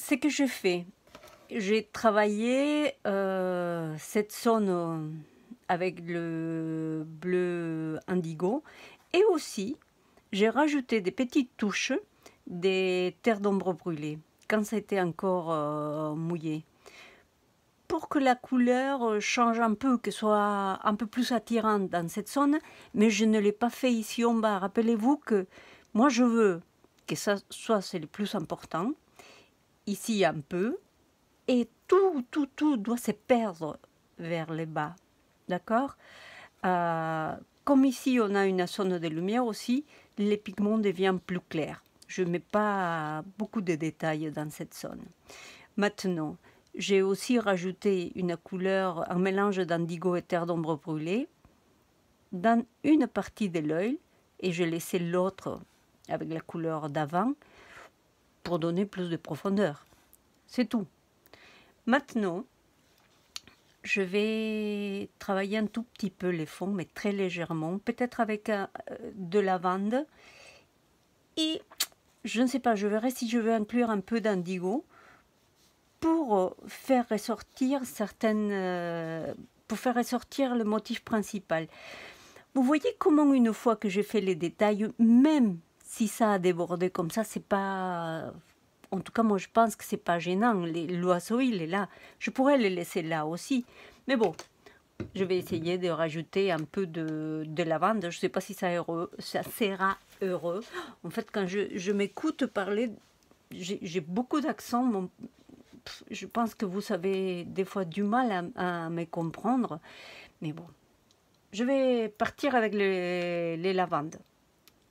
ce que je fais, j'ai travaillé cette zone avec le bleu indigo et aussi j'ai rajouté des petites touches des terres d'ombre brûlées quand c'était encore mouillé pour que la couleur change un peu, que soit un peu plus attirante dans cette zone, mais je ne l'ai pas fait ici en bas. Rappelez-vous que moi je veux que ça soit c'est le plus important, ici un peu, et tout doit se perdre vers le bas. D'accord. Comme ici on a une zone de lumière aussi, les pigments deviennent plus clairs. Je ne mets pas beaucoup de détails dans cette zone. Maintenant, j'ai aussi rajouté une couleur, un mélange d'indigo et terre d'ombre brûlée dans une partie de l'œil et je laissais l'autre avec la couleur d'avant pour donner plus de profondeur. C'est tout. Maintenant, je vais travailler un tout petit peu les fonds, mais très légèrement, peut-être avec de lavande. Et je ne sais pas, je verrai si je vais inclure un peu d'indigo pour faire ressortir pour faire ressortir le motif principal. Vous voyez comment une fois que j'ai fait les détails, même si ça a débordé comme ça, c'est pas... En tout cas, moi, je pense que c'est pas gênant. L'oiseau, il est là. Je pourrais le laisser là aussi. Mais bon, je vais essayer de rajouter un peu de lavande. Je ne sais pas si ça sera heureux. En fait, quand je m'écoute parler, j'ai beaucoup d'accent. Je pense que vous avez des fois du mal à me comprendre. Mais bon, je vais partir avec les lavandes.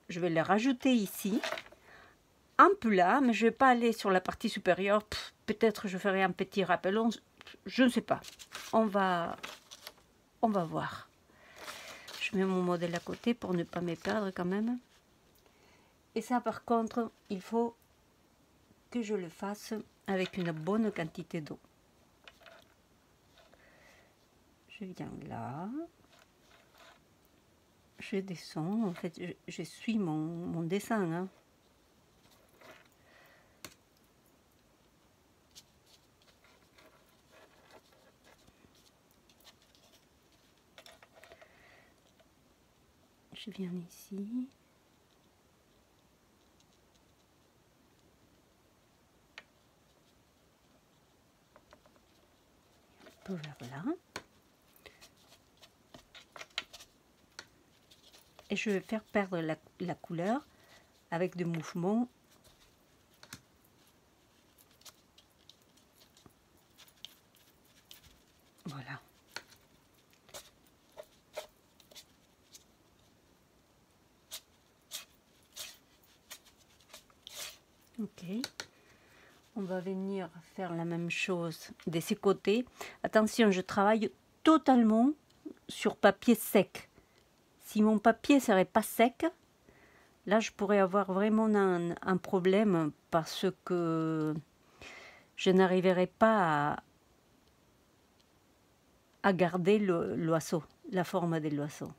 Je vais les rajouter ici. Un peu là, mais je ne vais pas aller sur la partie supérieure. Peut-être je ferai un petit rappel. Je ne sais pas. On va voir. Je mets mon modèle à côté pour ne pas me perdre quand même. Et ça, par contre, il faut que je le fasse avec une bonne quantité d'eau. Je viens là. Je descends. En fait, je suis mon dessin. Hein. Je viens ici. Un peu vers là. Et je vais faire perdre la couleur avec des mouvements. Voilà. Ok. On va venir faire la même chose de ces côtés. Attention, je travaille totalement sur papier sec. Si mon papier ne serait pas sec, là je pourrais avoir vraiment un problème parce que je n'arriverai pas à garder l'oiseau, la forme de l'oiseau.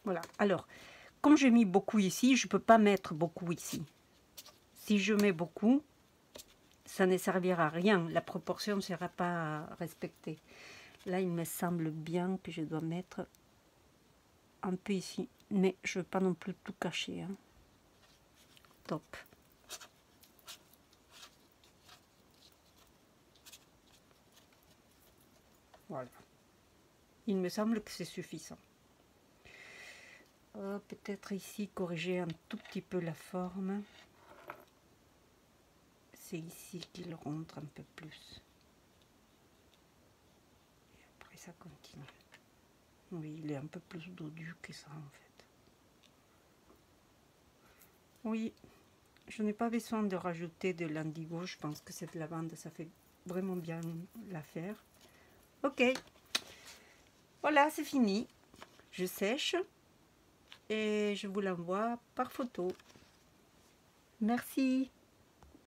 Voilà, alors, comme j'ai mis beaucoup ici, je ne peux pas mettre beaucoup ici. Si je mets beaucoup, ça ne servira à rien, la proportion ne sera pas respectée. Là, il me semble bien que je dois mettre un peu ici, mais je ne veux pas non plus tout cacher. Hein. Top. Voilà. Il me semble que c'est suffisant. Peut-être ici corriger un tout petit peu la forme. C'est ici qu'il rentre un peu plus. Et après ça continue. Oui, il est un peu plus dodu que ça en fait. Oui, je n'ai pas besoin de rajouter de l'indigo. Je pense que cette lavande, ça fait vraiment bien l'affaire. Ok. Voilà, c'est fini. Je sèche et je vous l'envoie par photo. Merci.